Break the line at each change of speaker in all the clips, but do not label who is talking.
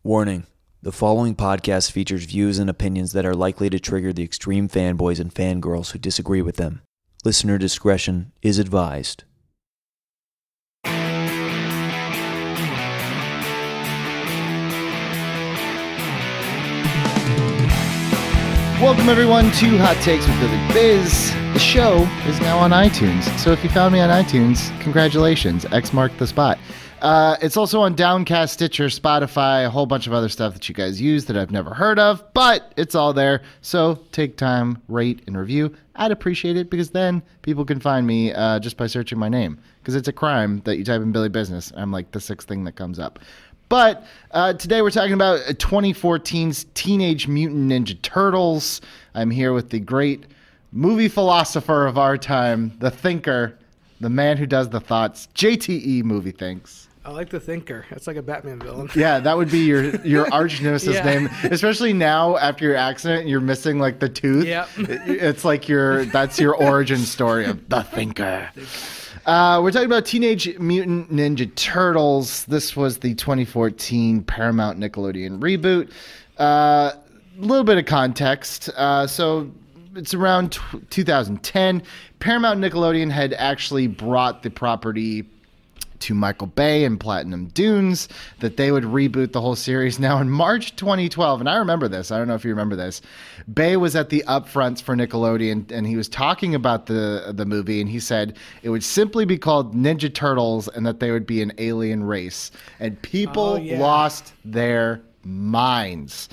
Warning. The following podcast features views and opinions that are likely to trigger the extreme fanboys and fangirls who disagree with them. Listener discretion is advised.
Welcome everyone to Hot Takes with Billy Biz. The show is now on iTunes, so if you found me on iTunes, congratulations, X marked the spot. It's also on Downcast, Stitcher, Spotify, a whole bunch of other stuff that you guys use that I've never heard of, but it's all there, so take time, rate, and review. I'd appreciate it because then people can find me just by searching my name, because it's a crime that you type in Billy Business. I'm like the sixth thing that comes up. But today we're talking about 2014's Teenage Mutant Ninja Turtles. I'm here with the great movie philosopher of our time, the thinker, the man who does the thoughts, JTE Movie Thinks.
I like the thinker. That's like a Batman villain.
Yeah, that would be your arch nemesis name. Especially now after your accident, you're missing like the tooth.
Yep.
It's like that's your origin story of the thinker. We're talking about Teenage Mutant Ninja Turtles. This was the 2014 Paramount Nickelodeon reboot. A little bit of context. So it's around 2010. Paramount Nickelodeon had actually brought the property to Michael Bay and Platinum Dunes that they would reboot the whole series. Now in March 2012, and I remember this, I don't know if you remember this, Bay was at the upfronts for Nickelodeon and he was talking about the movie, and he said it would simply be called Ninja Turtles and that they would be an alien race. And people lost their minds.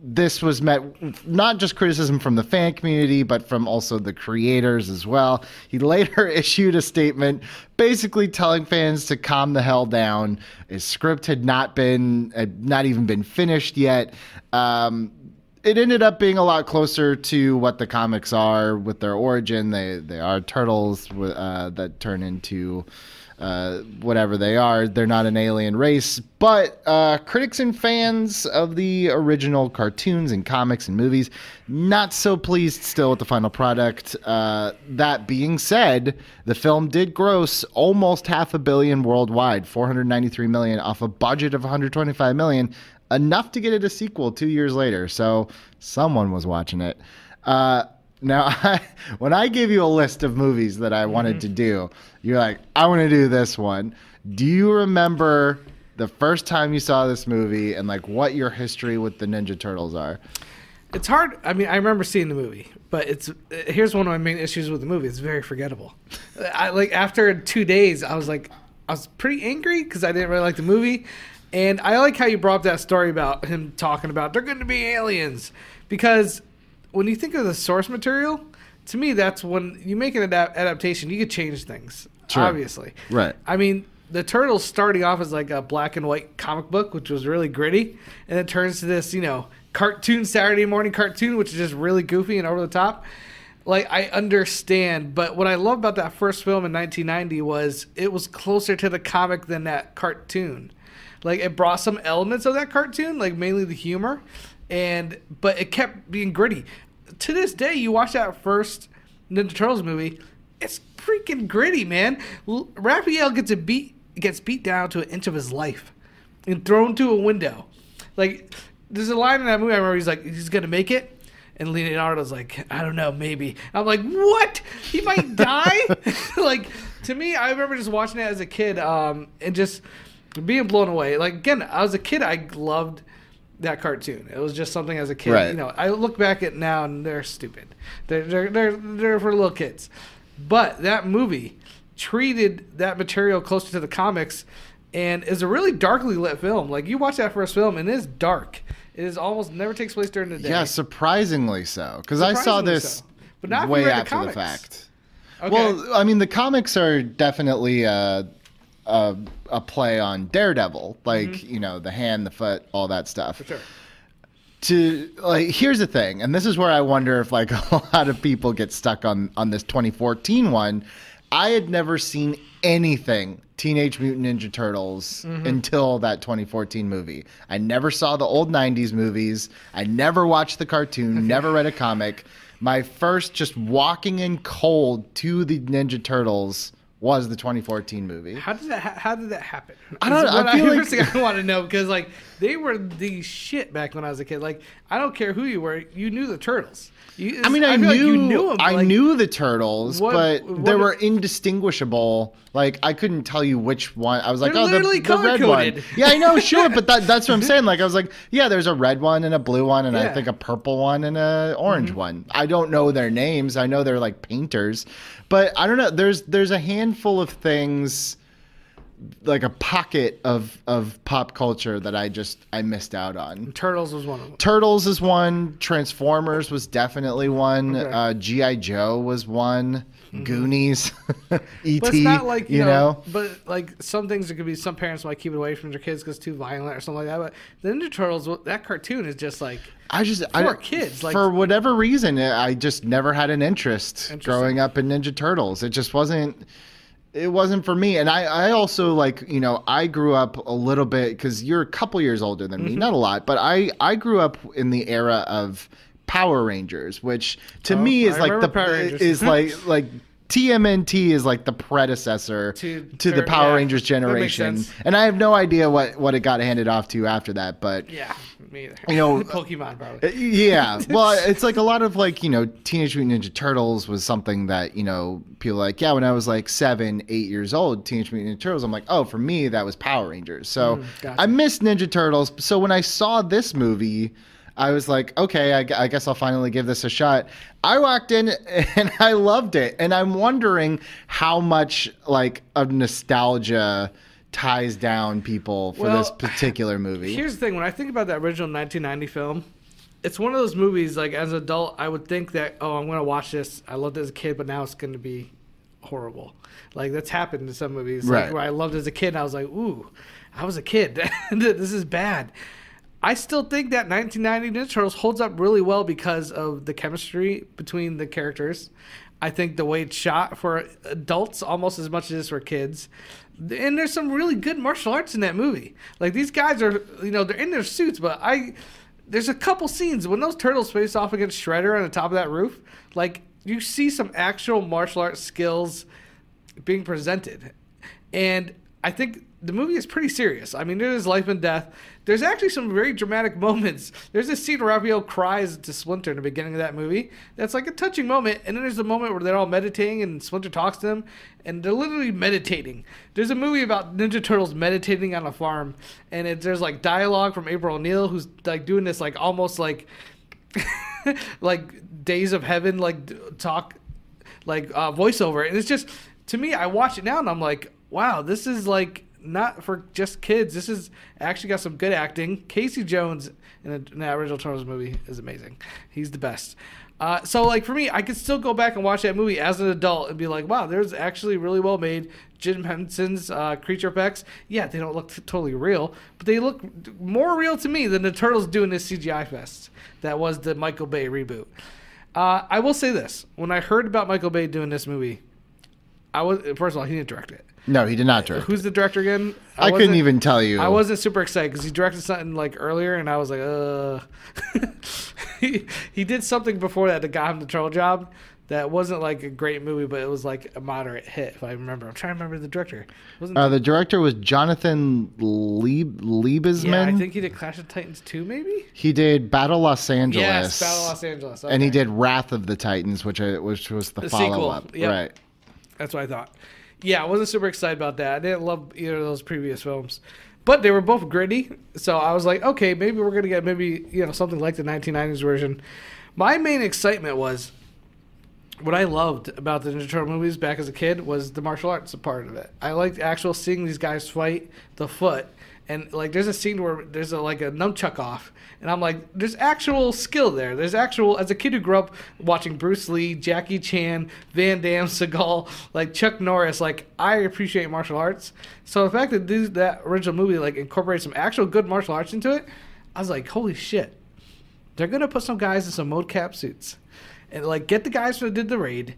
This was met not just criticism from the fan community, but from also the creators as well. He later issued a statement basically telling fans to calm the hell down. His script had not even been finished yet. It ended up being a lot closer to what the comics are with their origin. They are turtles that turn into whatever they are. They're not an alien race, but critics and fans of the original cartoons and comics and movies not so pleased still with the final product. That being said, the film did gross almost $500 million worldwide, $493 million off a budget of $125 million, enough to get it a sequel 2 years later. So someone was watching it. Now, when I gave you a list of movies that I wanted to do, you're like, I want to do this one. Do you remember the first time you saw this movie and like what your history with the Ninja Turtles are?
It's hard. I mean, I remember seeing the movie, but here's one of my main issues with the movie. It's very forgettable. After 2 days, I was pretty angry because I didn't really like the movie. And I like how you brought up that story about him talking about they're going to be aliens, because when you think of the source material, to me, that's when you make an adaptation, you could change things, obviously.
Right.
I mean, the Turtles starting off as like a black and white comic book, which was really gritty, and it turns to this, cartoon, Saturday morning cartoon, which is just really goofy and over the top. Like, I understand, but what I love about that first film in 1990 was it was closer to the comic than that cartoon. Like, it brought some elements of that cartoon, like mainly the humor, but it kept being gritty. To this day, you watch that first Ninja Turtles movie, it's freaking gritty, man. Raphael gets beat down to an inch of his life and thrown to a window. Like, there's a line in that movie I remember, he's like, he's going to make it? And Leonardo's like, I don't know, maybe. I'm like, what? He might die? Like, to me, I remember just watching it as a kid and just being blown away. Like, again, as a kid, I loved that cartoon. It was just something as a kid.
Right.
I look back at it now and they're stupid. They're for little kids. But that movie treated that material closer to the comics and is a really darkly lit film. Like, you watch that first film and it is dark. It is almost never takes place during the day.
Yeah, surprisingly so. Because I saw this
but not
way
the
after
comics.
the fact.
Okay.
Well, I mean, the comics are definitely a play on Daredevil, like the hand, the foot, all that stuff.
For sure.
Here's the thing, and this is where I wonder if like a lot of people get stuck on this 2014 one. I had never seen anything Teenage Mutant Ninja Turtles until that 2014 movie. I never saw the old 90s movies. I never watched the cartoon, never read a comic. My first just walking in cold to the Ninja Turtles was the 2014 movie.
How did that happen?
I don't know. I feel like...
First thing I want to know, because like they were the shit back when I was a kid. Like I don't care who you were, you knew the Turtles.
I mean, I knew like you knew them. I knew the Turtles, but they were indistinguishable. Like I couldn't tell you which one. I was like, oh, the red one. Yeah, I know, sure, but that's what I'm saying. Like I was like, yeah, there's a red one and a blue one, and I think a purple one and a orange one. I don't know their names. I know they're like painters, but I don't know. There's a handful of things, like a pocket of pop culture that I missed out on.
Turtles was one of them.
Turtles is one. Transformers was definitely one. Okay. G.I. Joe was one. Mm-hmm. Goonies, E.T.
But it's not like you know. But like some things, that could be some parents might keep it away from their kids because it's too violent or something like that. But the Ninja Turtles, that cartoon is just like for kids. Like
for whatever reason, I just never had an interest growing up in Ninja Turtles. It just wasn't. It wasn't for me. And I also I grew up a little bit because you're a couple years older than me, not a lot, but I grew up in the era of Power Rangers, which to me is like like TMNT is like the predecessor to the Power Rangers generation. And I have no idea what it got handed off to after that, but
yeah, me either.
Pokemon probably. Yeah. Well, it's like a lot of Teenage Mutant Ninja Turtles was something that, people like, yeah, when I was like 7, 8 years old, Teenage Mutant Ninja Turtles, I'm like, oh, for me, that was Power Rangers. So gotcha. I missed Ninja Turtles. So when I saw this movie, I was like, okay, I guess I'll finally give this a shot. I walked in and I loved it. And I'm wondering how much of nostalgia ties down people for this particular movie.
Here's the thing. When I think about that original 1990 film, it's one of those movies, like as an adult, I would think that, I'm going to watch this. I loved it as a kid, but now it's going to be horrible. Like that's happened in some movies.
Right.
Like, where I loved it as a kid and I was like, ooh, I was a kid. This is bad. I still think that 1990 Ninja Turtles holds up really well because of the chemistry between the characters. I think the way it's shot for adults almost as much as it is for kids. And there's some really good martial arts in that movie. Like these guys are, they're in their suits, but there's a couple scenes when those turtles face off against Shredder on the top of that roof. Like you see some actual martial arts skills being presented. And I think the movie is pretty serious. I mean, there's life and death. There's actually some very dramatic moments. There's a scene where Raphael cries to Splinter in the beginning of that movie. That's like a touching moment. And then there's a moment where they're all meditating and Splinter talks to them. And they're literally meditating. There's a movie about Ninja Turtles meditating on a farm. And there's like dialogue from April O'Neil who's like doing this like almost like like Days of Heaven talk voiceover. And it's just, to me, I watch it now and I'm like, wow, this is like not for just kids. This is actually got some good acting. Casey Jones in the original Turtles movie is amazing. He's the best. So for me, I could still go back and watch that movie as an adult and be like, wow, there's actually really well made. Jim Henson's creature effects, yeah, they don't look totally real, but they look more real to me than the Turtles doing this CGI fest that was the Michael Bay reboot. I will say this. When I heard about Michael Bay doing this movie, first of all, he didn't direct it.
No, he did not direct.
Who's the director again?
I couldn't even tell you.
I wasn't super excited because he directed something earlier, and I was like, he did something before that got him the Troll Job. That wasn't like a great movie, but it was like a moderate hit, if I remember. I'm trying to remember the director.
The director was Jonathan Liebesman.
Yeah, I think he did Clash of Titans 2, maybe?
He did Battle Los Angeles.
Yes, Battle Los Angeles. Okay.
And he did Wrath of the Titans, which was the follow-up.
Yep.
Right.
That's what I thought. Yeah, I wasn't super excited about that. I didn't love either of those previous films. But they were both gritty, so I was like, okay, maybe we're going to get something like the 1990s version. My main excitement was, what I loved about the Ninja Turtle movies back as a kid was the martial arts part of it. I liked seeing these guys fight the foot. And there's a scene where there's a nunchuck off, and I'm like, there's actual skill there. There's actual, as a kid who grew up watching Bruce Lee, Jackie Chan, Van Damme, Seagal, Chuck Norris, I appreciate martial arts. So the fact that that original movie incorporates some actual good martial arts into it, I was like, holy shit, they're gonna put some guys in some mocap suits, and get the guys who did the raid,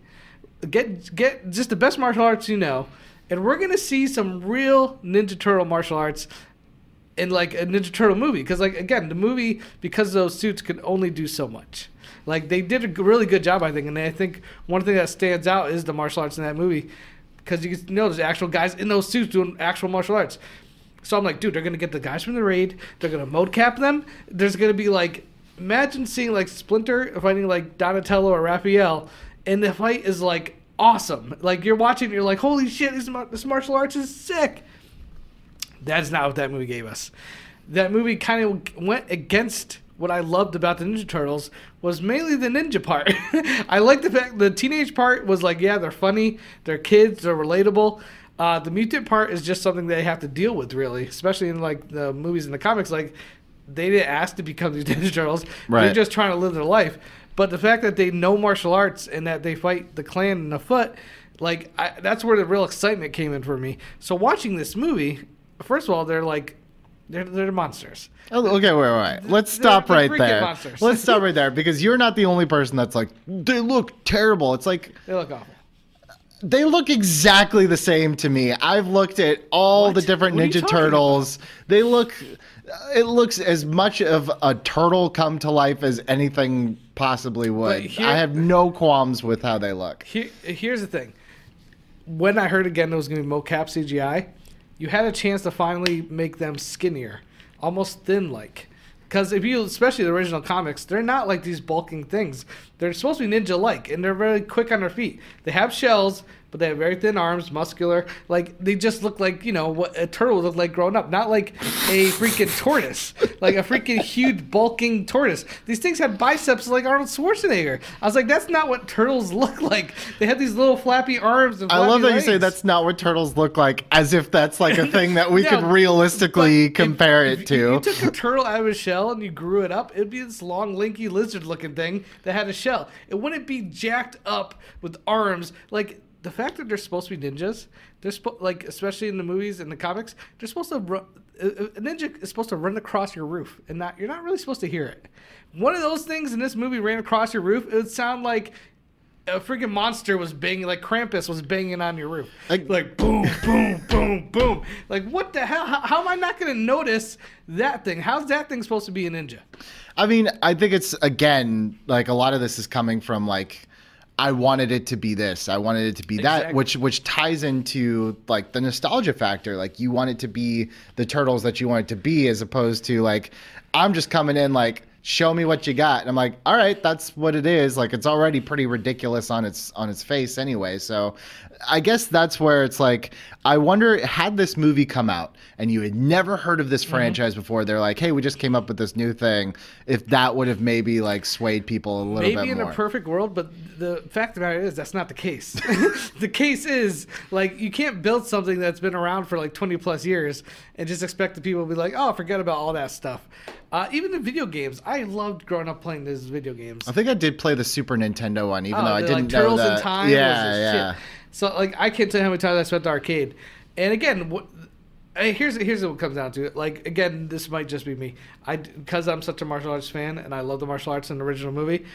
get just the best martial arts and we're gonna see some real Ninja Turtle martial arts in a Ninja Turtle movie, because again, the movie, because those suits could only do so much. They did a really good job, I think, and I think one thing that stands out is the martial arts in that movie, because you know there's actual guys in those suits doing actual martial arts. So I'm like, dude, they're going to get the guys from the raid. They're going to mocap them. There's going to be like, imagine seeing like Splinter fighting like Donatello or Raphael, and the fight is like awesome. Like you're watching, you're like, holy shit, this martial arts is sick. That's not what that movie gave us. That movie kind of went against what I loved about the Ninja Turtles, was mainly the ninja part. I like the fact the teenage part was like, yeah, they're funny, they're kids, they're relatable. The mutant part is just something they have to deal with, really, especially in like the movies and the comics. Like they didn't ask to become these Ninja Turtles; they're just trying to live their life. But the fact that they know martial arts and that they fight the clan in the foot, like that's where the real excitement came in for me. So watching this movie, first of all, they're monsters.
Oh, okay, wait. Let's stop right there. Monsters. Let's stop right there, because you're not the only person that's like, they look terrible. It's like,
they look awful.
They look exactly the same to me. I've looked at all the different Ninja Turtles. It looks as much of a turtle come to life as anything possibly would. I have no qualms with how they look.
Here's the thing. When I heard again it was going to be mocap CGI, you had a chance to finally make them skinnier, almost thin-like. Because especially the original comics, they're not like these bulking things. They're supposed to be ninja-like, and they're very quick on their feet. They have shells, but they have very thin arms, muscular. Like, they just look like, what a turtle would look like growing up. Not like a freaking tortoise. Like a freaking huge, bulking tortoise. These things have biceps like Arnold Schwarzenegger. I was like, that's not what turtles look like. They have these little flappy arms and flappy
I love that
legs.
you say that's not what turtles look like, as if that's like a thing that we could realistically compare it to.
If you took a turtle out of a shell and you grew it up, it'd be this long, lanky, lizard-looking thing that had a shell. It wouldn't be jacked up with arms. Like, the fact that they're supposed to be ninjas, they're especially in the movies and the comics, they're supposed to run. A ninja is supposed to run across your roof, and you're not really supposed to hear it. One of those things in this movie ran across your roof. It would sound like a freaking monster was banging, like Krampus was banging on your roof, like boom, boom, boom, boom. Like what the hell? How am I not going to notice that thing? How's that thing supposed to be a ninja?
I mean, I think it's, again, like a lot of this is coming from like, I wanted it to be this. I wanted it to be that, which ties into like the nostalgia factor. Like you want it to be the Turtles that you want it to be, as opposed to like, I'm just coming in like, show me what you got. And I'm like, all right, that's what it is. Like it's already pretty ridiculous on its face anyway. So I guess that's where it's like, I wonder, had this movie come out and you had never heard of this franchise before, they're like, hey, we just came up with this new thing, if that would have maybe like swayed people a little bit more.
Maybe in a perfect world, but the fact of the matter is that's not the case. The case is, like, you can't build something that's been around for like 20 plus years and just expect the people to be like, oh, forget about all that stuff. Even the video games, I loved growing up playing those video games.
I think I did play the Super Nintendo one, even though I didn't know
Turtles
that.
in Time.
Yeah.
Shit. So like, I can't tell you how many times I spent at the arcade. And again, here's what it comes down to. Like, again, this might just be me. Because I'm such a martial arts fan and I love the martial arts in the original movie.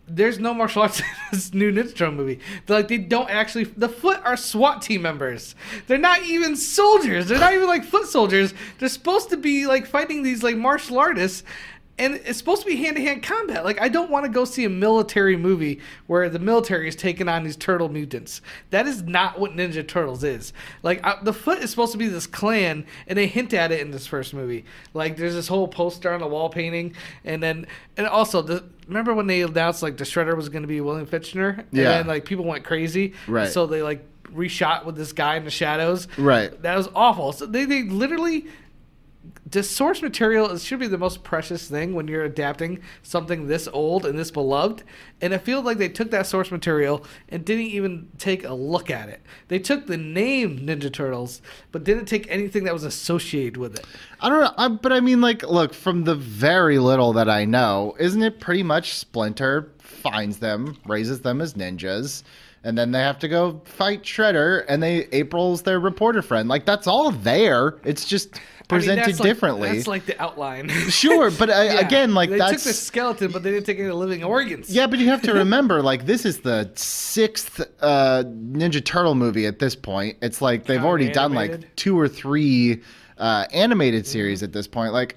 There's no martial arts in this new Ninja Turtle movie. They don't actually. The Foot are SWAT team members. They're not even soldiers. They're not even like foot soldiers. They're supposed to be like fighting these like martial artists, and it's supposed to be hand-to-hand combat. Like, I don't want to go see a military movie where the military is taking on these turtle mutants. That is not what Ninja Turtles is. Like, the Foot is supposed to be this clan, and they hint at it in this first movie. Like, there's this whole poster on the wall painting, and also, remember when they announced, like, the Shredder was going to be William Fichtner? And then, like, people went crazy.
Right.
So they, like, reshot with this guy in the shadows.
Right.
That was awful. So they literally... The source material should be the most precious thing when you're adapting something this old and this beloved. And I feel like they took that source material and didn't even take a look at it. They took the name Ninja Turtles, but didn't take anything that was associated with it.
I don't know, but I mean, like, look, from the very little that I know, isn't it pretty much Splinter finds them, raises them as ninjas, and then they have to go fight Shredder, and April's their reporter friend. Like, that's all there. It's just presented differently.
That's like the outline.
Sure, but again, like,
they took the skeleton, but they didn't take any living organs.
Yeah, but you have to remember, like, this is the 6th Ninja Turtle movie at this point. It's like they've already done like 2 or 3 animated series at this point. Like,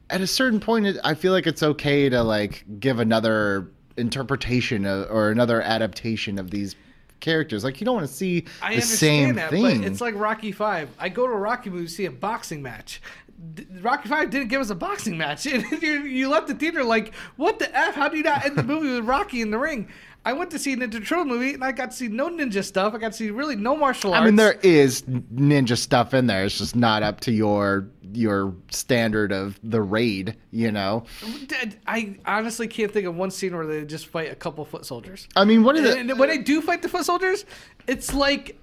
at a certain point, I feel like it's okay to like give another interpretation or another adaptation of these characters. Like, you don't want to see
I
the same
understand that,
thing.
but it's like Rocky 5. I go to a Rocky movie to see a boxing match. Rocky 5 didn't give us a boxing match. You left the theater like, what the F? How do you not end the movie with Rocky in the ring? I went to see a Ninja Turtle movie, and I got to see no ninja stuff. I got to see really no martial arts.
I mean, there is ninja stuff in there. It's just not up to your standard of the Raid, you know?
I honestly can't think of one scene where they just fight a couple foot soldiers.
I mean,
when they do fight the foot soldiers, it's like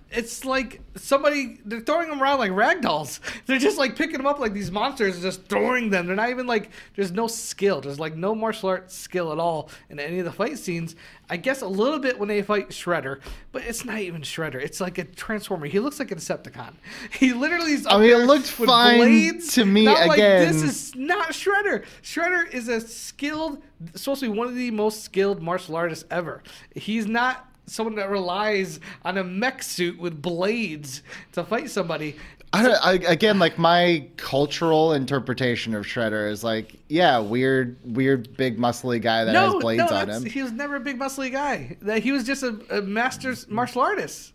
somebody, they're throwing them around like rag dolls. They're just like picking them up like these monsters and just throwing them. They're not even like, there's no skill. There's like no martial arts skill at all in any of the fight scenes. I guess a little bit when they fight Shredder, but it's not even Shredder. It's like a Transformer. He looks like a Decepticon. He literally is up
it
there
looked
with
fine
blades.
to me.
Not
again,
like, this is not Shredder. Shredder is supposed to be one of the most skilled martial artists ever. He's not someone that relies on a mech suit with blades to fight somebody.
Again, like, my cultural interpretation of Shredder is like, yeah, weird, big, muscly guy that has blades on him.
He was never a big, muscly guy. He was just a master martial artist.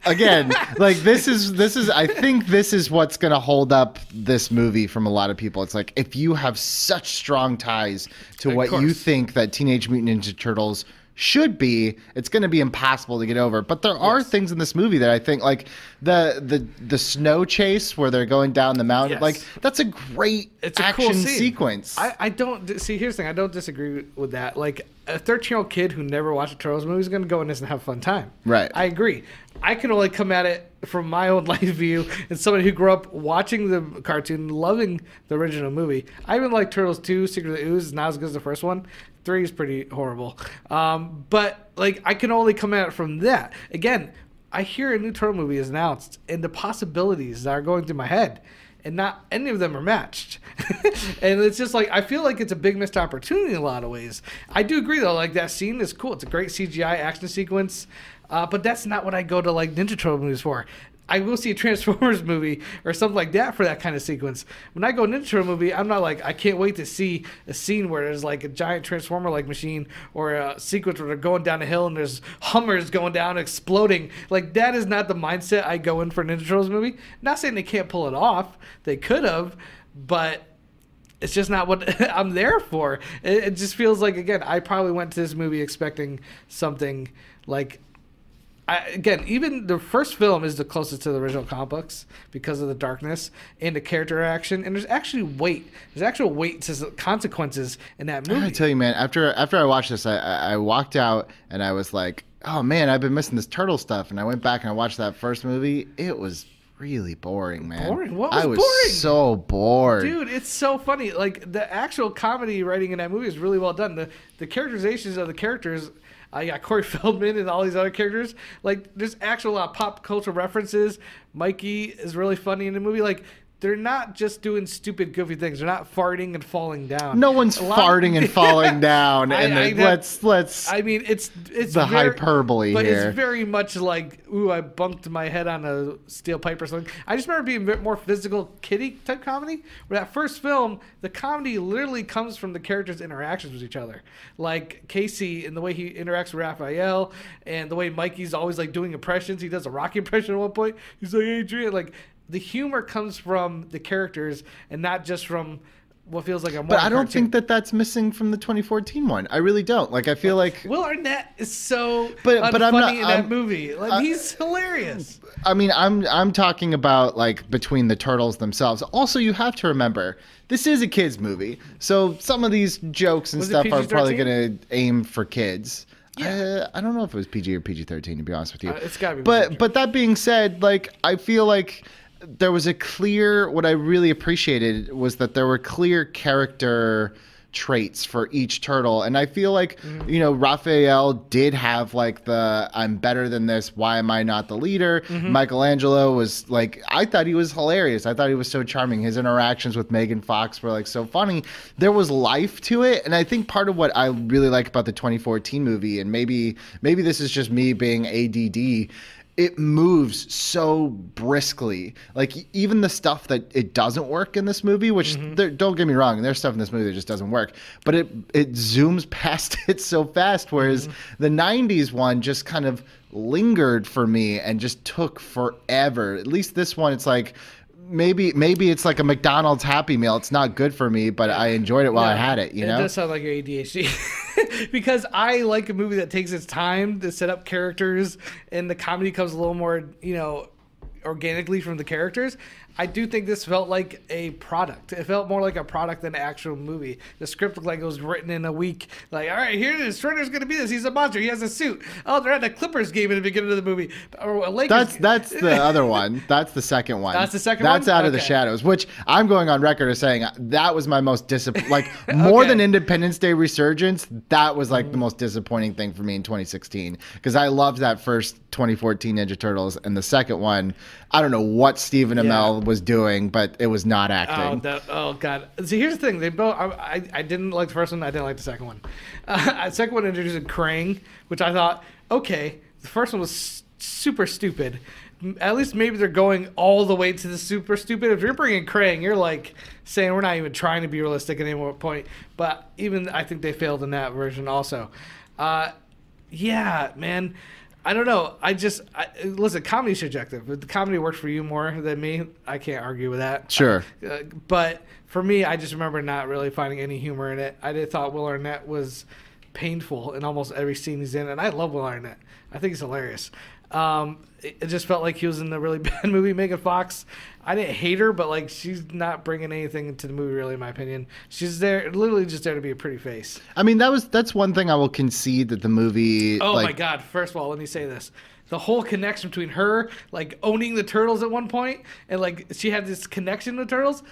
Again, like, this is. I think this is what's going to hold up this movie from a lot of people. It's like, if you have such strong ties to what you think that Teenage Mutant Ninja Turtles should be, it's going to be impossible to get over. But there are things in this movie that I think, like the snow chase where they're going down the mountain, like, that's a great action
cool
sequence.
I don't see. Here's the thing. I don't disagree with that. Like, a 13-year-old kid who never watched a Turtles movie is going to go in this and have a fun time.
Right.
I agree. I can only come at it from my own life view and somebody who grew up watching the cartoon, loving the original movie. I even like Turtles 2, Secret of the Ooze, is not as good as the first one. 3 is pretty horrible. But, like, I can only come at it from that. Again, I hear a new Turtle movie is announced, and the possibilities that are going through my head, and not any of them are matched. And it's just like, I feel like it's a big missed opportunity in a lot of ways. I do agree, though. Like, that scene is cool. It's a great CGI action sequence. But that's not what I go to, like, Ninja Turtle movies for. I will see a Transformers movie or something like that for that kind of sequence. When I go Ninja Turtle movie, I'm not like, I can't wait to see a scene where there's like a giant Transformer-like machine or a sequence where they're going down a hill and there's Hummers going down exploding. Like, that is not the mindset I go in for a Ninja Turtles movie. Not saying they can't pull it off. They could have, but it's just not what I'm there for. It just feels like, again, I probably went to this movie expecting something like, again, even the first film is the closest to the original comic books because of the darkness and the character action. And there's actually weight. There's actual weight to consequences in that movie.
I gotta tell you, man, after I watched this, I walked out and I was like, oh, man, I've been missing this turtle stuff. And I went back and I watched that first movie. It was really boring, man.
Boring? What was
I was
boring?
so bored.
Dude, it's so funny. Like, the actual comedy writing in that movie is really well done. The characterizations of the characters... I got Corey Feldman and all these other characters. Like, there's actual pop culture references. Mikey is really funny in the movie. Like, they're not just doing stupid, goofy things. They're not farting and falling down.
No one's farting and falling down. And let's.
I mean, it's
the hyperbole
but
here.
It's very much like, ooh, I bumped my head on a steel pipe or something. I just remember being a bit more physical, kiddie type comedy. Where that first film, the comedy literally comes from the characters' interactions with each other. Like Casey and the way he interacts with Raphael, and the way Mikey's always like doing impressions. He does a Rocky impression at one point. He's like, Adrian, like. The humor comes from the characters and not just from what feels like a.
But I don't think that that's missing from the 2014 one. I really don't. Like, I feel like
Will Arnett is so
funny
in that movie. Like, he's hilarious.
I mean, I'm talking about like between the turtles themselves. Also, you have to remember this is a kids movie, so some of these jokes and stuff are probably going to aim for kids. Yeah. I don't know if it was PG or PG-13, to be honest with you.
It's got to be.
But that being said, like, I feel like there was what I really appreciated was that there were clear character traits for each turtle. And I feel like, you know, Raphael did have like the, I'm better than this, why am I not the leader? Michelangelo was like, I thought he was hilarious. I thought he was so charming. His interactions with Megan Fox were like so funny. There was life to it. And I think part of what I really like about the 2014 movie, and maybe this is just me being ADD, it moves so briskly. Like even the stuff that it doesn't work in this movie, which don't get me wrong, there's stuff in this movie that just doesn't work, but it zooms past it so fast. Whereas the 90s one just kind of lingered for me and just took forever. At least this one, it's like, maybe it's like a McDonald's Happy Meal. It's not good for me, but I enjoyed it while I had it, you know?
It does sound like your ADHD. Because I like a movie that takes its time to set up characters and the comedy comes a little more, organically from the characters. I do think this felt like a product. It felt more like a product than an actual movie. The script looked like it was written in a week. Like, all right, here it is. Shredder's going to be this. He's a monster. He has a suit. Oh, they're at a Clippers game in the beginning of the movie. Or a Lakers
That's the other one. That's the second one.
That's the second one?
That's Out of the Shadows, which I'm going on record as saying that was my most like more than Independence Day Resurgence, that was like the most disappointing thing for me in 2016 because I loved that first 2014 Ninja Turtles, and the second one, I don't know what Stephen Amell was doing, but it was not acting.
Oh God! See, here's the thing: they both. I didn't like the first one. I didn't like the second one. The second one introduced Krang, which I thought, okay, the first one was super stupid. At least maybe they're going all the way to the super stupid. If you're bringing Krang, you're like saying we're not even trying to be realistic at any more point. But even I think they failed in that version also. Yeah, man. I don't know. Listen, comedy's subjective. If the comedy worked for you more than me, I can't argue with that.
Sure.
But for me, I just remember not really finding any humor in it. I thought Will Arnett was painful in almost every scene he's in, and I love Will Arnett. I think he's hilarious. It just felt like he was in a really bad movie. Megan Fox, I didn't hate her, but like she's not bringing anything into the movie, really, in my opinion. She's literally just there to be a pretty face.
I mean, that's one thing I will concede that the movie.
Oh my God! First of all, let me say this: the whole connection between her, like owning the turtles at one point, and like she had this connection with turtles.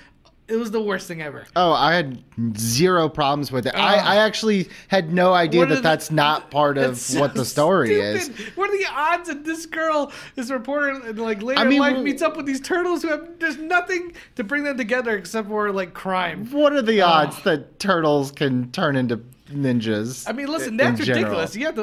It was the worst thing ever.
Oh, I had zero problems with it. I actually had no idea that's not part of what the story is.
What are the odds that this girl, this reporter, and like later in life meets up with these turtles who have there's nothing to bring them together except for like crime?
What are the odds that turtles can turn into ninjas?
I mean, listen, that's ridiculous. You have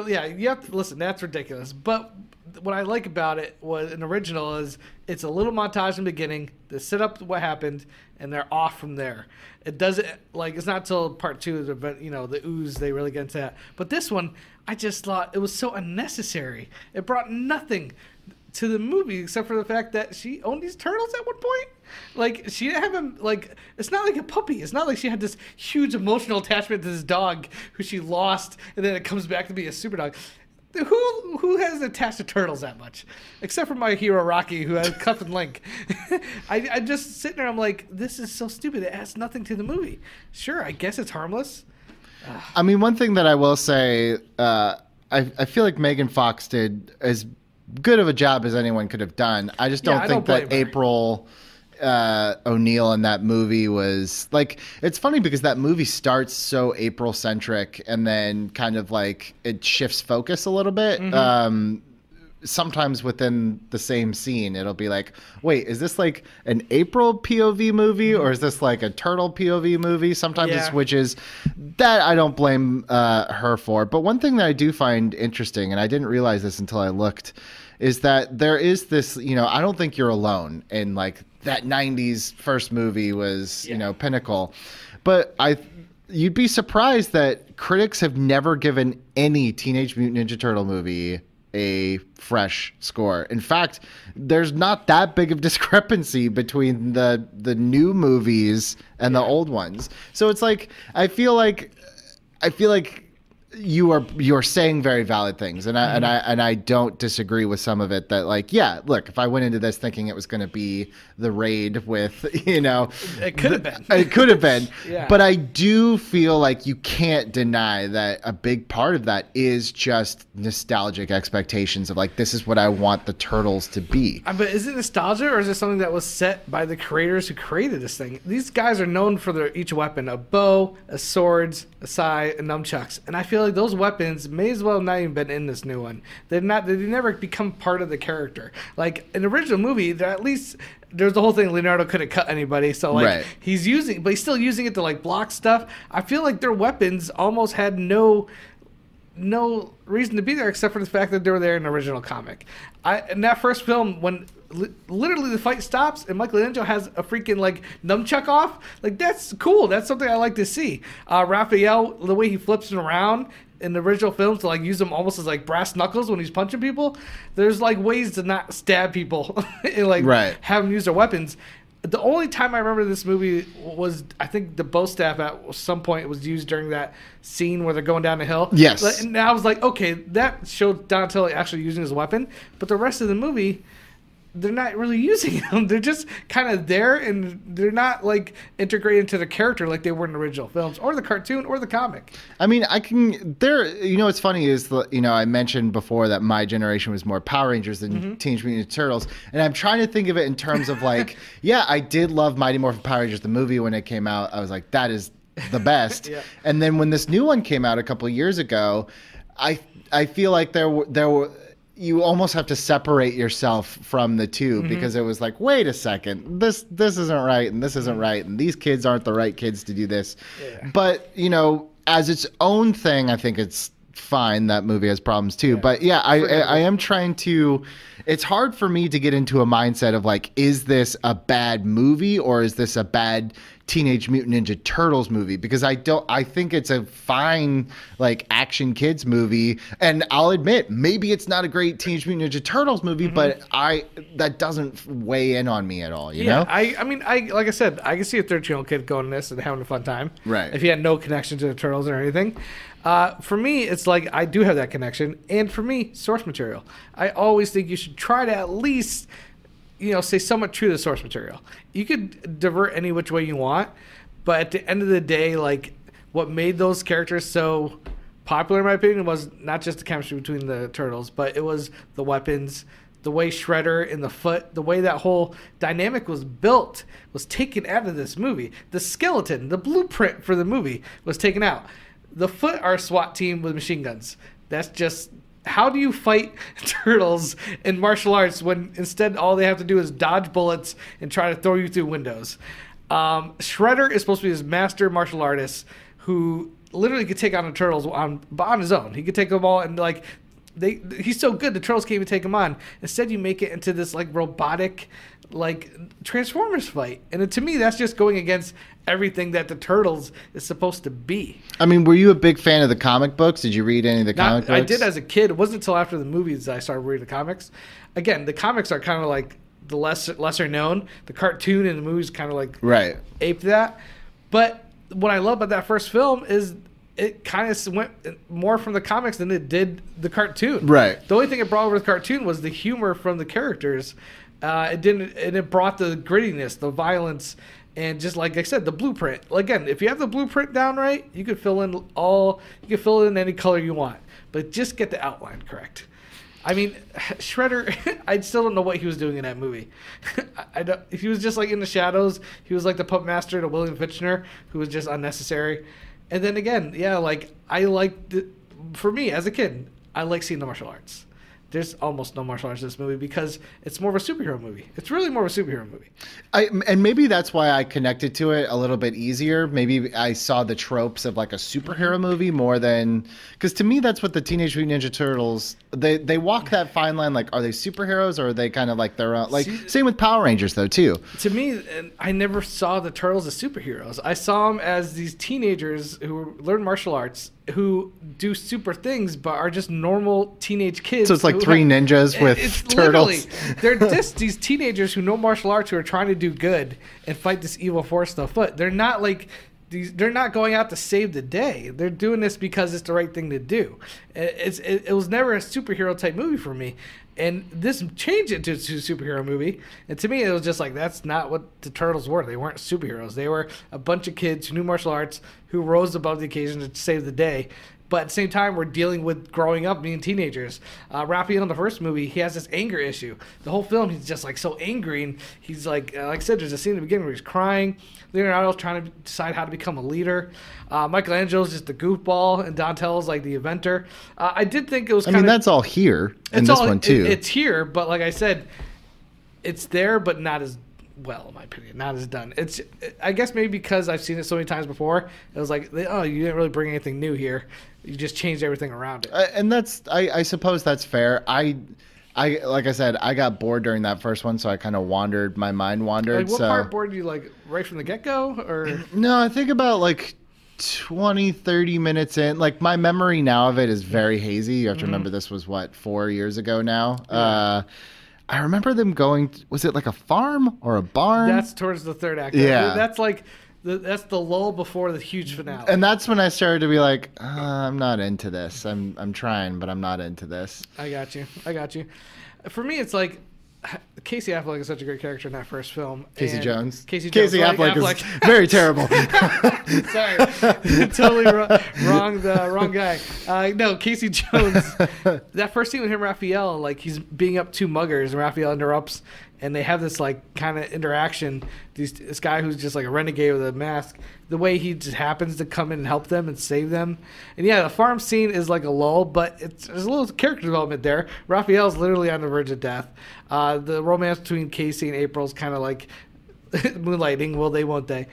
to listen. That's ridiculous. But what I like about it was an original is it's a little montage in the beginning to set up what happened, and they're off from there. It doesn't like it's not till part 2 of the ooze they really get into that. But this one, I just thought it was so unnecessary. It brought nothing to the movie except for the fact that she owned these turtles at one point. Like she didn't have him. Like it's not like a puppy. It's not like she had this huge emotional attachment to this dog who she lost, and then it comes back to be a super dog. Who has attached to turtles that much? Except for my hero Rocky, who has Cuff and Link. I just sitting there, I'm like, this is so stupid. It adds nothing to the movie. Sure, I guess it's harmless.
I mean, one thing that I will say, I feel like Megan Fox did as good of a job as anyone could have done. I just don't think that April O'Neil in that movie was like, it's funny because that movie starts so April centric and then kind of like it shifts focus a little bit. Sometimes within the same scene, it'll be like, wait, is this like an April POV movie or is this like a turtle POV movie? Sometimes it switches. That I don't blame her for. But one thing that I do find interesting, and I didn't realize this until I looked, is that there is this, I don't think you're alone in like that 90s first movie was, pinnacle. But you'd be surprised that critics have never given any Teenage Mutant Ninja Turtle movie a fresh score. In fact, there's not that big of discrepancy between the new movies and the old ones. So it's like I feel like you're saying very valid things, and I don't disagree with some of it. That like, yeah, look, if I went into this thinking it was going to be the Raid with,
it could have been.
It could have been.
Yeah.
But I do feel like you can't deny that a big part of that is just nostalgic expectations of like, this is what I want the Turtles to be.
But is it nostalgia or is it something that was set by the creators who created this thing? These guys are known for each weapon: a bow, a swords, a sai, and nunchucks. And I feel like those weapons may as well not even been in this new one. They never become part of the character. Like in the original movie, at least there's the whole thing. Leonardo couldn't cut anybody, so like he's still using it to like block stuff. I feel like their weapons almost had no no reason to be there except for the fact that they were there in the original comic. In that first film, when literally the fight stops and Michelangelo has a freaking like nunchuck off, like that's cool. That's something I like to see. Raphael, the way he flips it around in the original films to like use them almost as like brass knuckles when he's punching people. There's like ways to not stab people and like have them use their weapons. The only time I remember this movie was, I think, the bow staff at some point was used during that scene where they're going down the hill.
Yes.
And I was like, okay, that showed Donatello actually using his weapon. But the rest of the movie, they're not really using them. They're just kind of there, and they're not like integrated into the character like they were in the original films or the cartoon or the comic.
I mean, what's funny is, I mentioned before that my generation was more Power Rangers than Teenage Mutant Ninja Turtles. And I'm trying to think of it in terms of like, yeah, I did love Mighty Morphin Power Rangers, the movie, when it came out. I was like, that is the best. Yeah. And then when this new one came out a couple of years ago, I feel like there were you almost have to separate yourself from the two because it was like, wait a second, this isn't right, and this isn't right, and these kids aren't the right kids to do this. Yeah. But, as its own thing, I think it's fine. That movie has problems too. Yeah. But yeah, I am trying to, it's hard for me to get into a mindset of like, is this a bad movie or is this a bad Teenage Mutant Ninja Turtles movie? Because I think it's a fine like action kids movie, and I'll admit maybe it's not a great Teenage Mutant Ninja Turtles movie, but that doesn't weigh in on me at all. You know?
I mean, like I said, I can see a 13-year-old kid going to this and having a fun time,
right?
If he had no connection to the Turtles or anything. For me, it's like I do have that connection, and for me, source material. I always think you should try to at least, stay somewhat true to the source material. You could divert any which way you want, but at the end of the day, like what made those characters so popular, in my opinion, was not just the chemistry between the Turtles, but it was the weapons, the way Shredder and the Foot, the way that whole dynamic was built, was taken out of this movie. The skeleton, the blueprint for the movie was taken out. The Foot are a SWAT team with machine guns. That's just... How do you fight turtles in martial arts when instead all they have to do is dodge bullets and try to throw you through windows? Shredder is supposed to be this master martial artist who literally could take on the turtles on his own. He could take them all, and like he's so good the turtles can't even take him on. Instead, you make it into this like robotic like Transformers fight, and to me that's just going against everything that the Turtles is supposed to be. I mean,
were you a big fan of the comic books? Did you read any of the comic books?
I did as a kid. It wasn't until after the movies that I started reading the comics. Again, the comics are kind of like the lesser known. The cartoon and the movies kind of like ape that. But what I love about that first film is it kind of went more from the comics than it did the cartoon.
Right.
The only thing it brought over the cartoon was the humor from the characters. It brought the grittiness, the violence, and just like I said, the blueprint. Again, if you have the blueprint down right, you could fill in any color you want, but just get the outline correct. I mean, Shredder, I still don't know what he was doing in that movie. He was just like in the shadows. He was like the puppet master to William Fichtner, who was just unnecessary. And then again, for me as a kid, I like seeing the martial arts. There's almost no martial arts in this movie because it's more of a superhero movie. It's really more of a superhero movie.
And maybe that's why I connected to it a little bit easier. Maybe I saw the tropes of like a superhero movie more than... Because to me, that's what the Teenage Mutant Ninja Turtles... They walk that fine line, like, are they superheroes or are they kind of like their own... Like, same with Power Rangers, though, too.
To me, I never saw the Turtles as superheroes. I saw them as these teenagers who learn martial arts, who do super things, but are just normal teenage kids.
So it's like three ninjas with turtles.
They're just these teenagers who know martial arts who are trying to do good and fight this evil force afoot. They're not like they're not going out to save the day. They're doing this because it's the right thing to do. It was never a superhero type movie for me. And this changed it to a superhero movie. And to me, it was just like, that's not what the Turtles were. They weren't superheroes. They were a bunch of kids who knew martial arts, who rose above the occasion to save the day. But at the same time, we're dealing with growing up, being teenagers. Raphael in the first movie, he has this anger issue. The whole film, he's just like so angry. And he's like I said, there's a scene at the beginning where he's crying. Leonardo's trying to decide how to become a leader. Michelangelo's just the goofball, and Donatello's like the inventor. I did think it was
that's all here in this one, too.
It's here, but like I said, it's there, but not as well, in my opinion, not as done. I guess maybe because I've seen it so many times before, it was like, oh, you didn't really bring anything new here. You just changed everything around it.
And I suppose that's fair. I like I said, I got bored during that first one, so I kind of wandered. My mind wandered.
Like, what part bored you, like, right from the get-go? Or
no, I think about, like, 20, 30 minutes in. Like, my memory now of it is very hazy. You have to remember this was, 4 years ago now? Yeah. I remember them going, was it like a farm or a barn?
That's towards the third act.
Yeah.
That's like, that's the lull before the huge finale.
And that's when I started to be like, I'm not into this. I'm trying, but I'm not into this.
I got you. For me, it's like, Casey Affleck is such a great character in that first film.
Casey Jones.
Casey Affleck
is very terrible.
Sorry, totally wrong guy. No, Casey Jones. That first scene with him, and Raphael, like he's being up two muggers, and Raphael interrupts, and they have this like kind of interaction. This guy who's just like a renegade with a mask. The way he just happens to come in and help them and save them. And yeah, the farm scene is like a lull, but there's a little character development there. Raphael's literally on the verge of death. The romance between Casey and April's kind of like moonlighting. Will they, won't they?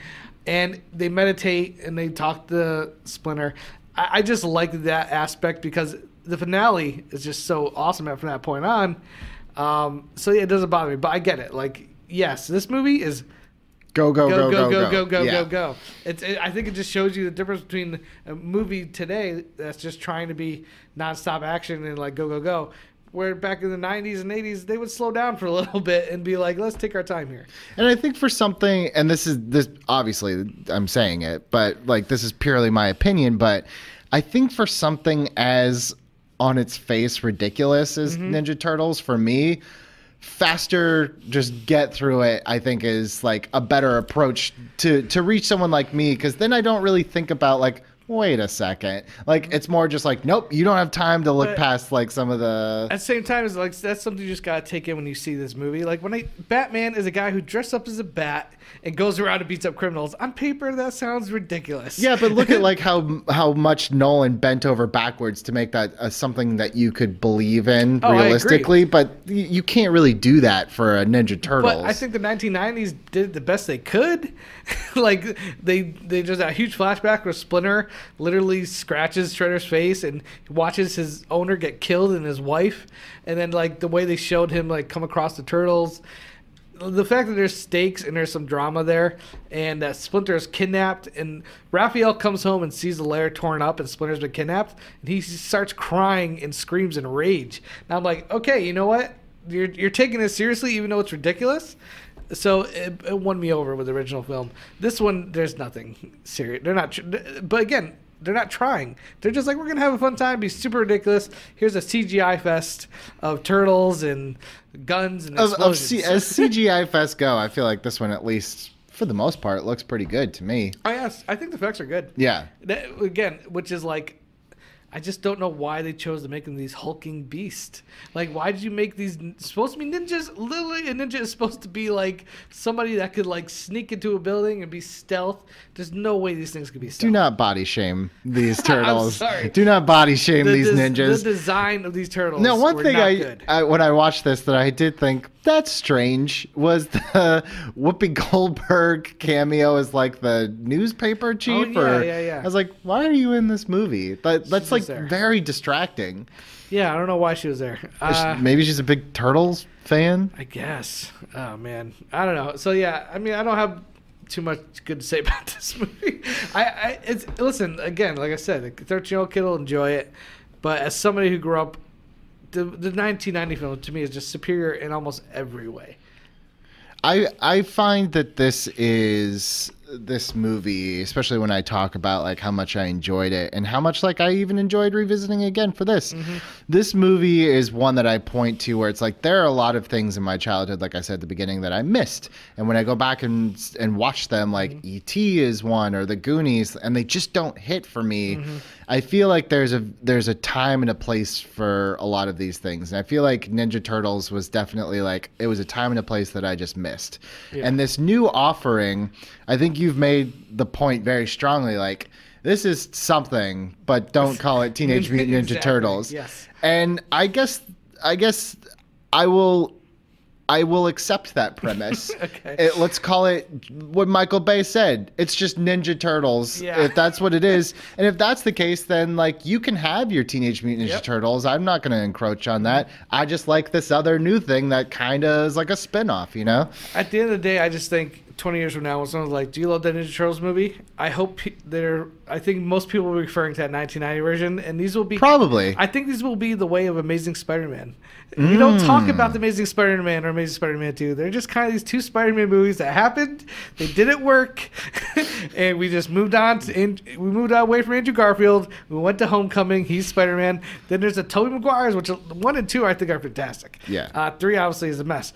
And they meditate and they talk to Splinter. I just like that aspect because the finale is just so awesome from that point on. So yeah, it doesn't bother me, but I get it. Like, yes, this movie is go. I think it just shows you the difference between a movie today that's just trying to be nonstop action and like go. Where back in the 90s and 80s, they would slow down for a little bit and be like, let's take our time here.
And I think for something, and this obviously I'm saying it, but like this is purely my opinion, but I think for something as on its face ridiculous as Ninja Turtles, for me, faster, just get through it, I think is like a better approach to reach someone like me, because then I don't really think about like, wait a second. Like, it's more just like, nope, you don't have time to look past like some of the...
At the same time, it's like that's something you just gotta take in when you see this movie. Like, Batman is a guy who dressed up as a bat and goes around and beats up criminals. On paper, that sounds ridiculous.
Yeah, but look at like how much Nolan bent over backwards to make that something that you could believe in realistically. But you can't really do that for a Ninja Turtles.
But I think the 1990s did the best they could. Like, they just a huge flashback where Splinter literally scratches Shredder's face and watches his owner get killed and his wife, and then like the way they showed him like come across the turtles, the fact that there's stakes and there's some drama there, and that Splinter is kidnapped, and Raphael comes home and sees the lair torn up and Splinter's been kidnapped, and he starts crying and screams in rage. Now I'm like, okay, you know what, you're taking this seriously even though it's ridiculous. So it won me over with the original film. This one, there's nothing serious. They're not, but again, they're not trying. They're just like, we're gonna have a fun time, be super ridiculous. Here's a CGI fest of turtles and guns and explosions.
As CGI fest go, I feel like this one, at least for the most part, looks pretty good to me.
Oh yes, I think the effects are good.
Yeah.
Again, which is like, I just don't know why they chose to make them these hulking beasts. Like, why did you make these supposed to be ninjas? Literally, a ninja is supposed to be like somebody that could like sneak into a building and be stealth. There's no way these things could be stealth.
Do not body shame these turtles.
I'm sorry.
Do not body shame these ninjas.
The design of these turtles.
No, one thing
good.
I when I watched this that I did think that's strange was the Whoopi Goldberg cameo as like the newspaper chief.
Yeah.
I was like, why are you in this movie? That's like
there.
very distracting.
Yeah, I don't know why she was there.
Maybe she's a big Turtles fan.
I guess. Oh man, I don't know. So yeah, I mean, I don't have too much good to say about this movie. Listen again, like I said, a 13-year-old kid will enjoy it, but as somebody who grew up, the 1990 film to me is just superior in almost every way.
I find that this movie, especially when I talk about like how much I enjoyed it and how much like I even enjoyed revisiting again for this. This movie is one that I point to where it's like there are a lot of things in my childhood, like I said at the beginning, that I missed. And when I go back and watch them, like E.T. is one, or The Goonies, and they just don't hit for me. I feel like there's a time and a place for a lot of these things. And I feel like Ninja Turtles was definitely like, it was a time and a place that I just missed. Yeah. And this new offering, I think you've made the point very strongly, like, this is something, but don't call it Teenage Mutant Ninja Turtles.
Yes.
And I guess I will I will accept that premise.
Okay.
Let's call it what Michael Bay said. It's just Ninja Turtles, if that's what it is. And if that's the case, then like you can have your Teenage Mutant Ninja Turtles. I'm not going to encroach on that. I just like this other new thing that kind of is like a spinoff, you know?
At the end of the day, I just think 20 years from now, when someone's like, do you love that Ninja Turtles movie? I hope I think most people will be referring to that 1990 version, and these will be...
Probably.
I think these will be the way of Amazing Spider-Man. We don't talk about the Amazing Spider-Man or Amazing Spider-Man 2. They're just kind of these two Spider-Man movies that happened. They didn't work, and we just moved on. We moved away from Andrew Garfield. We went to Homecoming. He's Spider-Man. Then there's the Tobey Maguires, which 1 and 2 I think are fantastic.
Yeah.
3 obviously is a mess.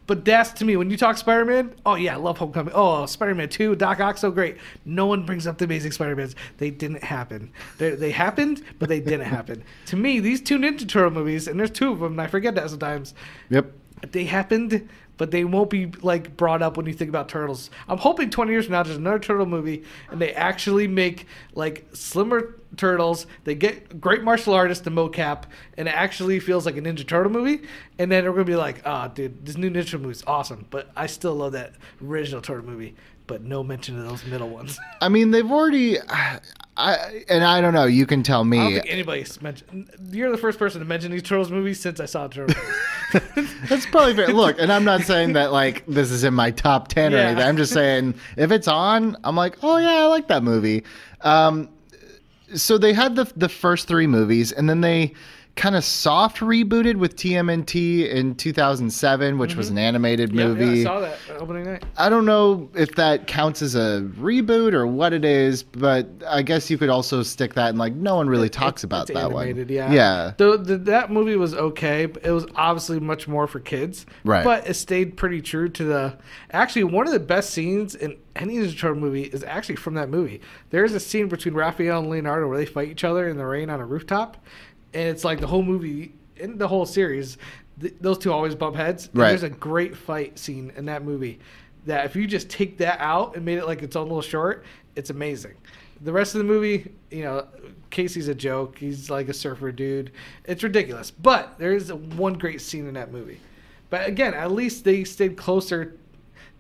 But that's, to me, when you talk Spider-Man, oh, yeah, I love Homecoming. Oh, Spider-Man 2, Doc Ock, so great. No one brings up the Amazing Spider-Mans. They didn't happen. They happened, but they didn't happen. To me, these two Ninja Turtle movies, and there's 2 of them, and I forget that sometimes.
Yep.
They happened, but they won't be like brought up when you think about Turtles. I'm hoping 20 years from now there's another Turtle movie, and they actually make like slimmer Turtles. They get great martial artists to mocap, and it actually feels like a Ninja Turtle movie. And then we're gonna be like, oh, dude, this new Ninja Turtle movie is awesome, but I still love that original Turtle movie. But no mention of those middle ones.
I mean, they've already... I don't know. You can tell me.
I don't think anybody's mentioned... You're the first person to mention these Turtles movies since I saw Turtles movies.
That's probably fair. Look, and I'm not saying that, like, this is in my top 10 or anything. I'm just saying, if it's on, I'm like, oh, yeah, I like that movie. So they had the first 3 movies, and then they kind of soft rebooted with TMNT in 2007, which was an animated movie.
Yeah, I saw that opening night.
I don't know if that counts as a reboot or what it is, but I guess you could also stick that in, like, no one really talks about that
animated,
one.
Yeah. That movie was okay. But it was obviously much more for kids.
Right.
But it stayed pretty true to the... Actually, one of the best scenes in any Ninja Turtle movie is actually from that movie. There's a scene between Raphael and Leonardo where they fight each other in the rain on a rooftop. And it's like the whole movie, in the whole series, those two always bump heads. And
right.
There's a great fight scene in that movie that if you just take that out and made it like its own little short, it's amazing. The rest of the movie, you know, Casey's a joke. He's like a surfer dude. It's ridiculous. But there is one great scene in that movie. But again, at least they stayed closer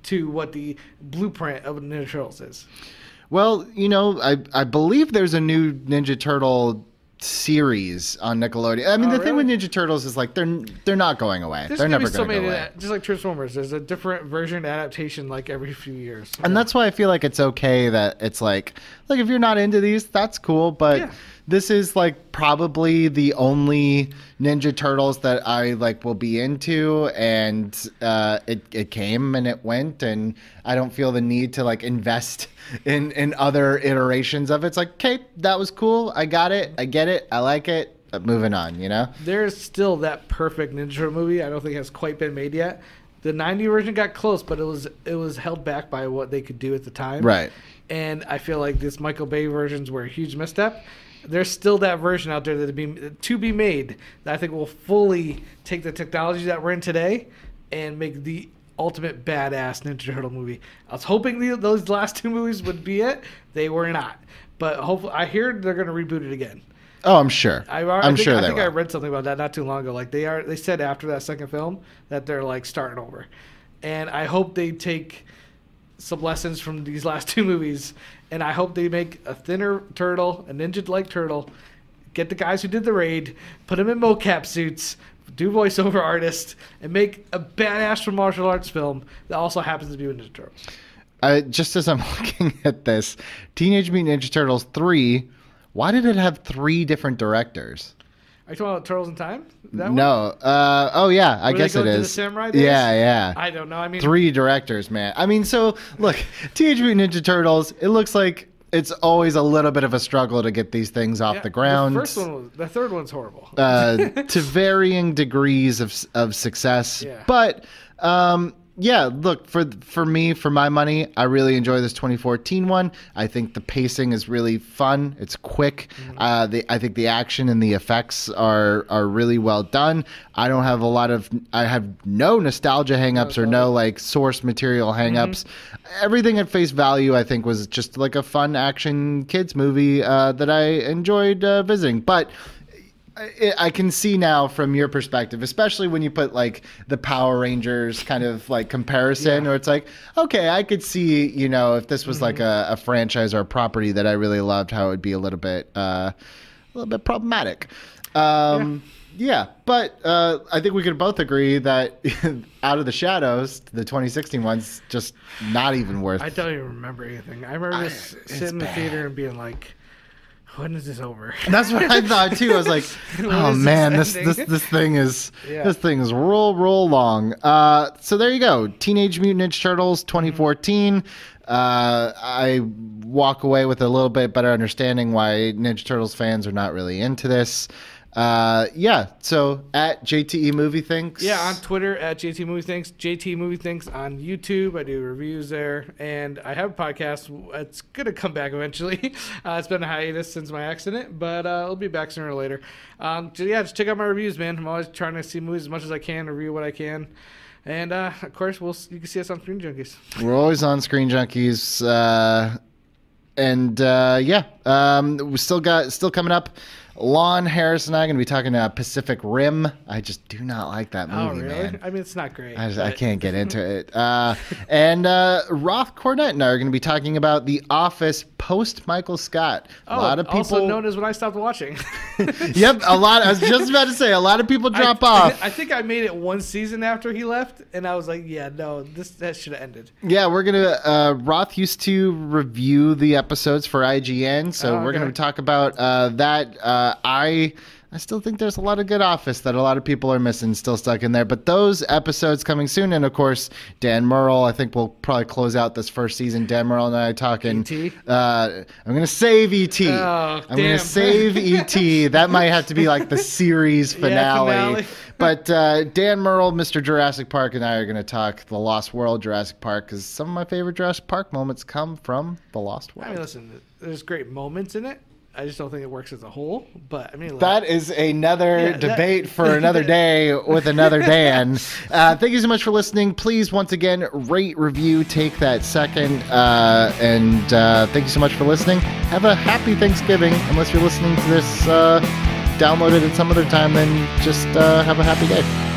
to what the blueprint of Ninja Turtles is.
Well, you know, I believe there's a new Ninja Turtle series on Nickelodeon. I mean, the thing with Ninja Turtles is like they're not going away. They're never going to go away.
Just like Transformers, there's a different version adaptation like every few years.
And that's why I feel like it's okay that it's like if you're not into these, that's cool. But this is like probably the only Ninja Turtles that I like will be into, and it came and it went, and I don't feel the need to like invest in other iterations of it. It's like, okay, that was cool. I got it. I get it. I like it. Moving on, you know?
There's still that perfect Ninja Turtle movie. I don't think has quite been made yet. The 90 version got close, but it was held back by what they could do at the time.
Right.
And I feel like this Michael Bay versions were a huge misstep. There's still that version out there to be made that I think will fully take the technology that we're in today and make the ultimate badass Ninja Turtle movie. I was hoping those last 2 movies would be it. They were not. But hopefully, I hear they're going to reboot it again.
Oh, I'm sure. I think
I read something about that not too long ago. Like they said after that second film that they're like starting over. And I hope they take some lessons from these last 2 movies, and I hope they make a thinner turtle, a ninja-like turtle, get the guys who did the raid, put them in mocap suits, do voiceover artists, and make a badass martial arts film that also happens to be with Ninja Turtles.
Just as I'm looking at this, Teenage Mutant Ninja Turtles 3, why did it have 3 different directors?
Are you talking about Turtles in Time?
No. Oh, yeah. I guess it is.
The samurai days?
Yeah.
I don't know. I mean,
3 directors, man. I mean, so look, Teenage Mutant Ninja Turtles. It looks like it's always a little bit of a struggle to get these things off the ground.
The third one's horrible.
To varying degrees of success, but. Yeah, look, for me, for my money, I really enjoy this 2014 one. I think the pacing is really fun. It's quick. I think the action and the effects are really well done. I have no nostalgia hangups or no like source material hangups. Everything at face value, I think, was just like a fun action kids movie that I enjoyed visiting. But I can see now from your perspective, especially when you put like the Power Rangers kind of like comparison, or it's like, okay, I could see, if this was like a franchise or a property that I really loved, how it would be a little bit problematic. Yeah, but I think we could both agree that Out of the Shadows, the 2016 one's just not even worth.
I don't even remember anything. I remember just sitting in the theater and being like, when is this over?
That's what I thought too. I was like, oh man, this thing is real long. So there you go, Teenage Mutant Ninja Turtles 2014. I walk away with a little bit better understanding why Ninja Turtles fans are not really into this. So at JTE Movie Thinks.
Yeah, on Twitter at JTE Movie Thinks. JTE Movie Thinks on YouTube. I do reviews there, and I have a podcast. It's gonna come back eventually. It's been a hiatus since my accident, but it'll be back sooner or later. Just check out my reviews, man. I'm always trying to see movies as much as I can, review what I can, and of course, you can see us on Screen Junkies.
We're always on Screen Junkies, we still coming up. Lon Harris and I are going to be talking about Pacific Rim. I just do not like that movie,
oh, really?
man.
I mean, it's not great.
I can't get into it. And Roth Cornett and I are going to be talking about The Office post Michael Scott. A lot of people,
also known as when I stopped watching.
Yep, a lot. I was just about to say, a lot of people drop off.
I think I made it one season after he left, and I was like, yeah, no, that should have ended.
Yeah, we're going to, Roth used to review the episodes for IGN, so we're going to talk about that. I still think there's a lot of good Office that a lot of people are missing, still stuck in there. But those episodes coming soon. And, of course, Dan Murrell, I think we'll probably close out this first season. Dan Murrell and I talking.
E.T.?
I'm going to save E.T.
Oh,
I'm going to save E.T. That might have to be like the series finale. But Dan Murrell, Mr. Jurassic Park, and I are going to talk The Lost World, Jurassic Park, because some of my favorite Jurassic Park moments come from The Lost World.
I mean, listen, there's great moments in it. I just don't think it works as a whole. But I mean,
that is another debate for another day with another Dan. Thank you so much for listening. Please, once again, rate, review, take that second. And thank you so much for listening. Have a happy Thanksgiving. Unless you're listening to this downloaded at some other time, then just have a happy day.